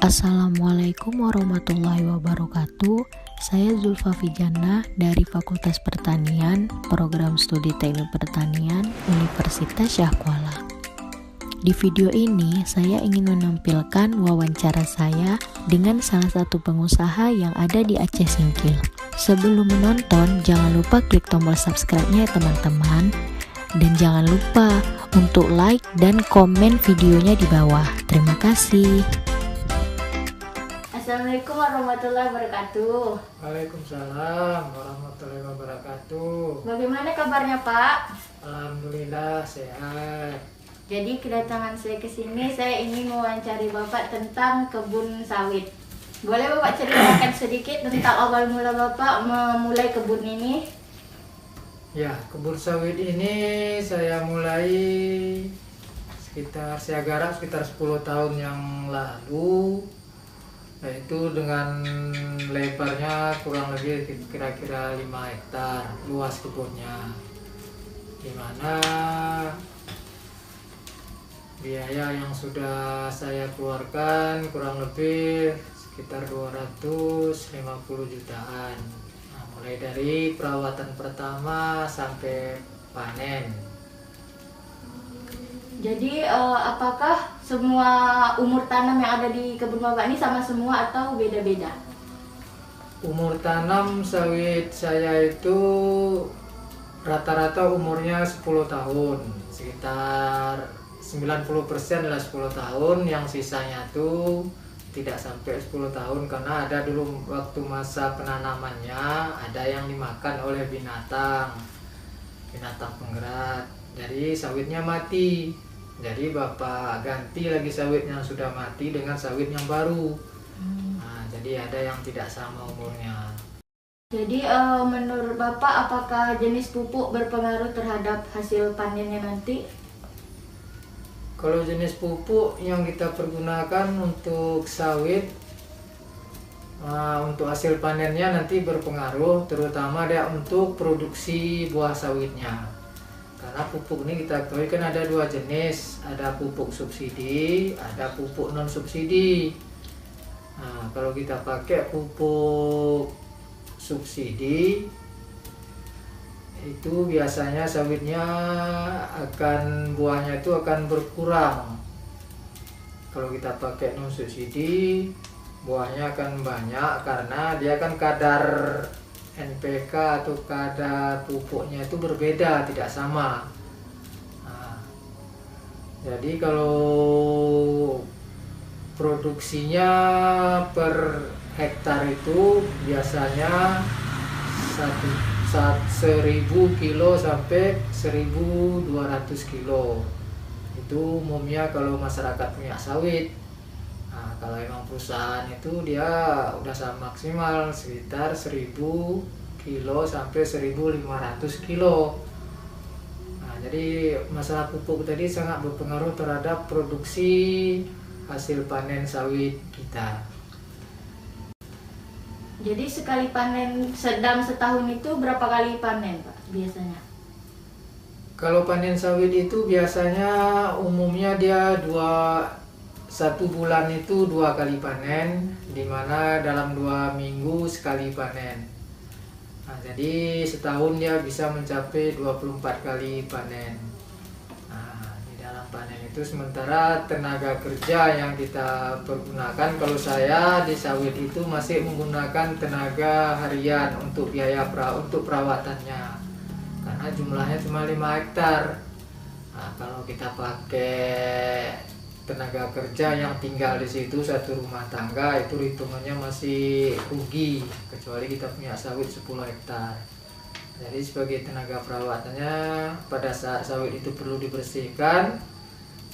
Assalamualaikum warahmatullahi wabarakatuh. Saya Zulfa Fijana dari Fakultas Pertanian, Program Studi Teknik Pertanian, Universitas Syahkuala. Di video ini, saya ingin menampilkan wawancara saya dengan salah satu pengusaha yang ada di Aceh Singkil. Sebelum menonton, jangan lupa klik tombol subscribe-nya ya teman-teman. Dan jangan lupa untuk like dan komen videonya di bawah. Terima kasih. Assalamualaikum warahmatullahi wabarakatuh. Waalaikumsalam warahmatullahi wabarakatuh. Bagaimana kabarnya Pak? Alhamdulillah sehat. Jadi kedatangan saya ke sini, saya ingin mewawancari Bapak tentang kebun sawit. Boleh Bapak ceritakan sedikit tentang awal mula Bapak memulai kebun ini? Ya, kebun sawit ini saya mulai saya garap sekitar 10 tahun yang lalu. Yaitu dengan lebarnya kurang lebih kira-kira 5 hektar luas kebunnya, dimana biaya yang sudah saya keluarkan kurang lebih sekitar 250 jutaan. Nah, mulai dari perawatan pertama sampai panen. Jadi apakah semua umur tanam yang ada di kebun Bapak ini sama semua atau beda-beda? Umur tanam sawit saya itu rata-rata umurnya 10 tahun, sekitar 90% adalah 10 tahun, yang sisanya tuh tidak sampai 10 tahun karena ada dulu waktu masa penanamannya ada yang dimakan oleh binatang penggerak, jadi sawitnya mati. Jadi Bapak ganti lagi sawit yang sudah mati dengan sawit yang baru. Nah, jadi ada yang tidak sama umurnya. Jadi menurut Bapak apakah jenis pupuk berpengaruh terhadap hasil panennya nanti? Kalau jenis pupuk yang kita pergunakan untuk sawit, untuk hasil panennya nanti berpengaruh, terutama dia untuk produksi buah sawitnya. Karena pupuk ini kita ketahui kan ada 2 jenis, ada pupuk subsidi, ada pupuk non subsidi. Nah, kalau kita pakai pupuk subsidi itu biasanya sawitnya buahnya itu akan berkurang. Kalau kita pakai non subsidi, buahnya akan banyak karena dia kan kadar NPK atau kadar pupuknya itu berbeda, tidak sama. Nah, jadi kalau produksinya per hektar itu biasanya 1000 kilo sampai 1200 kilo. Itu umumnya kalau masyarakat punya sawit. Nah, kalau emang perusahaan itu dia udah maksimal sekitar 1000 kilo sampai 1500 kilo. Nah, jadi masalah pupuk tadi sangat berpengaruh terhadap produksi hasil panen sawit kita. Jadi sekali panen dalam setahun itu berapa kali panen Pak biasanya? Kalau panen sawit itu biasanya umumnya dia 1 bulan itu 2 kali panen, dimana dalam 2 minggu sekali panen. Nah, jadi setahun dia bisa mencapai 24 kali panen. Nah, di dalam panen itu sementara tenaga kerja yang kita pergunakan, kalau saya di sawit itu masih menggunakan tenaga harian untuk biaya untuk perawatannya, karena jumlahnya cuma 5 hektar. Nah, kalau kita pakai tenaga kerja yang tinggal di situ satu rumah tangga itu hitungannya masih rugi, kecuali kita punya sawit 10 hektar. Jadi sebagai tenaga perawatannya pada saat sawit itu perlu dibersihkan,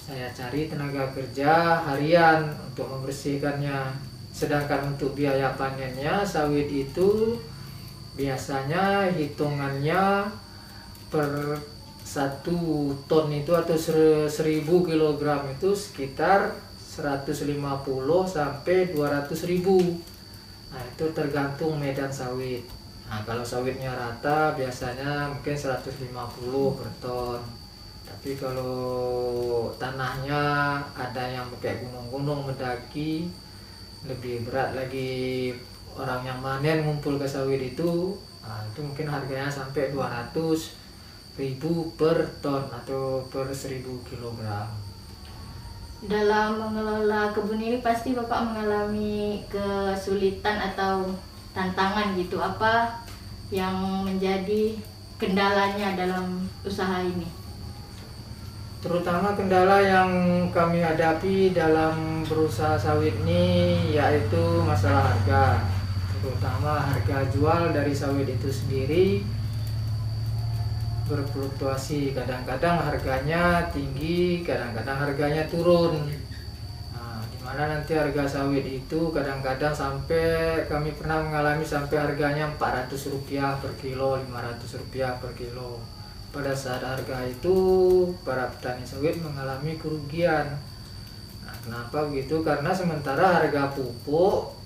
saya cari tenaga kerja harian untuk membersihkannya. Sedangkan untuk biaya panennya sawit itu biasanya hitungannya per 1 ton itu atau 1000 kg itu sekitar 150 sampai 200 ribu. Nah, itu tergantung medan sawit. Nah, kalau sawitnya rata biasanya mungkin 150 per ton. Tapi kalau tanahnya ada yang pakai gunung-gunung mendaki, lebih berat lagi orang yang manen ngumpul ke sawit itu. Nah, itu mungkin harganya sampai 200.000 per ton atau per 1.000 kilogram. Dalam mengelola kebun ini pasti Bapak mengalami kesulitan atau tantangan gitu. Apa yang menjadi kendalanya dalam usaha ini? Terutama kendala yang kami hadapi dalam berusaha sawit ini yaitu masalah harga. Terutama harga jual dari sawit itu sendiri berfluktuasi, kadang-kadang harganya tinggi, kadang-kadang harganya turun. Nah, dimana nanti harga sawit itu kadang-kadang sampai kami pernah mengalami sampai harganya Rp400 per kilo, Rp500 per kilo. Pada saat harga itu para petani sawit mengalami kerugian. Nah, kenapa begitu? Karena sementara harga pupuk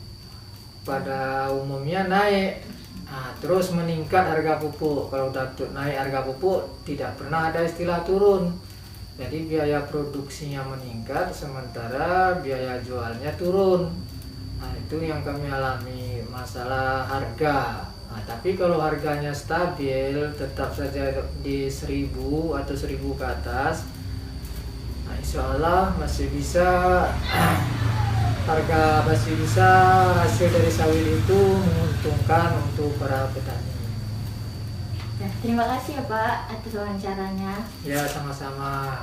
pada umumnya naik. Nah, terus meningkat harga pupuk. Kalau udah naik harga pupuk, tidak pernah ada istilah turun. Jadi biaya produksinya meningkat, sementara biaya jualnya turun. Nah, itu yang kami alami, masalah harga. Nah, tapi kalau harganya stabil, tetap saja di 1.000 atau 1.000 ke atas, nah, insya Allah masih bisa hasil dari sawit itu menguntungkan untuk para petani. Ya, terima kasih ya Pak atas wawancaranya. Ya, sama-sama.